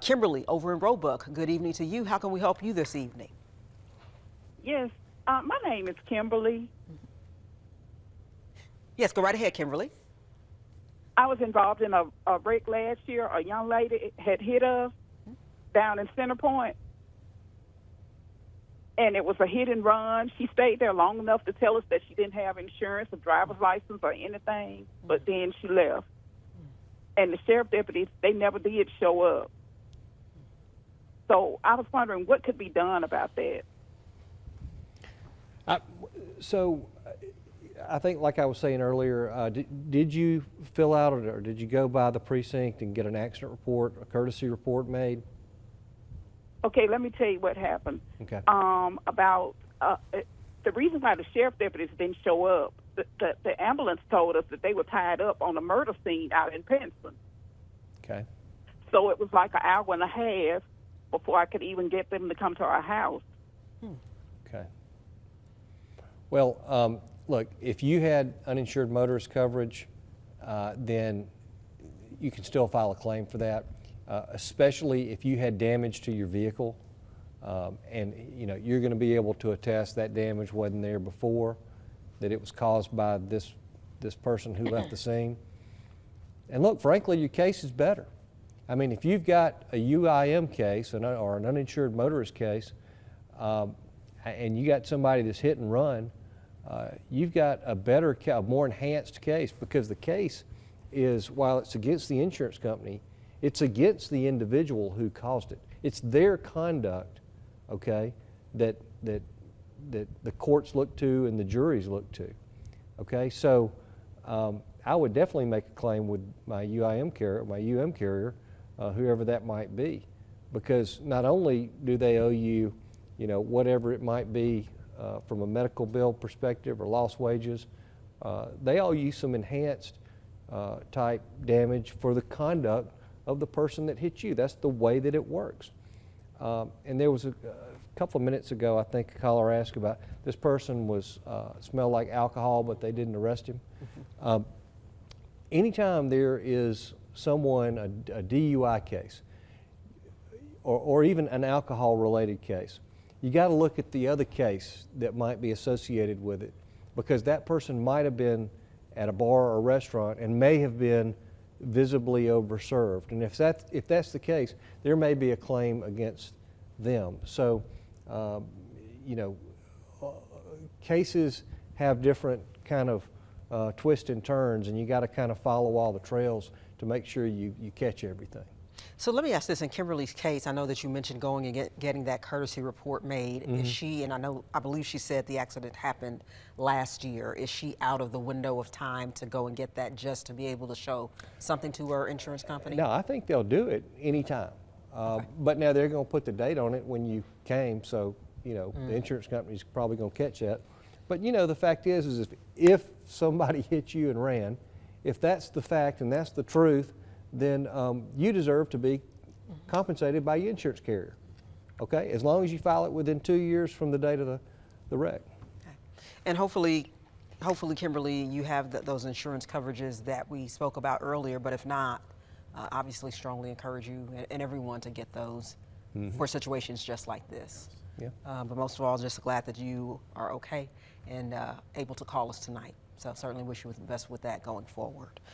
Kimberly over in Roebuck, good evening to you. How can we help you this evening? Yes, my name is Kimberly. Yes, go right ahead, Kimberly. I was involved in a wreck last year. A young lady had hit us down in Center Point, and it was a hit and run. She stayed there long enough to tell us that she didn't have insurance, a driver's license, or anything, but then she left. And the sheriff deputies, they never did show up. So I was wondering what could be done about that. I think, like I was saying earlier, did you fill out or did you go by the precinct and get an accident report, a courtesy report made? Okay, let me tell you what happened. Okay. About the reason why the sheriff deputies didn't show up, the ambulance told us that they were tied up on a murder scene out in Penson. Okay. So it was like an hour and a half before I could even get them to come to our house. Okay. Well, look, if you had uninsured motorist coverage, then you can still file a claim for that, especially if you had damage to your vehicle, and you're going to be able to attest that damage wasn't there before, that it was caused by this person who left the scene. And look, frankly, your case is better. I mean, if you've got a UIM case or an uninsured motorist case, and you got somebody that's hit and run, you've got a more enhanced case, because the case is, while it's against the insurance company, it's against the individual who caused it. It's their conduct, okay, that the courts look to and the juries look to. Okay, so I would definitely make a claim with my UIM carrier, my UM carrier, whoever that might be, because not only do they owe you, whatever it might be from a medical bill perspective or lost wages, they owe you some enhanced type damage for the conduct of the person that hit you. That's the way that it works. And there was a couple of minutes ago, I think a caller asked about this person was smelled like alcohol, but they didn't arrest him. Anytime there is someone, a DUI case, or even an alcohol-related case, you got to look at the other case that might be associated with it, because that person might have been at a bar or a restaurant and may have been visibly overserved. And if that's the case, there may be a claim against them. So, cases have different kind of twists and turns, and you got to kind of follow all the trails to make sure you catch everything. So let me ask this: in Kimberly's case, I know that you mentioned going and getting that courtesy report made. Is she, and I believe she said the accident happened last year, is she out of the window of time to go and get that just to be able to show something to her insurance company? No, I think they'll do it anytime. Okay. But now they're going to put the date on it when you came, so the insurance company's probably going to catch that. But the fact is if somebody hit you and ran, if that's the fact and that's the truth, then you deserve to be compensated by your insurance carrier, okay? As long as you file it within 2 years from the date of the wreck. Okay. And hopefully, Kimberly, you have those insurance coverages that we spoke about earlier, but if not, obviously strongly encourage you and everyone to get those for situations just like this. Yeah. But most of all, just glad that you are okay and able to call us tonight. So certainly wish you the best with that going forward.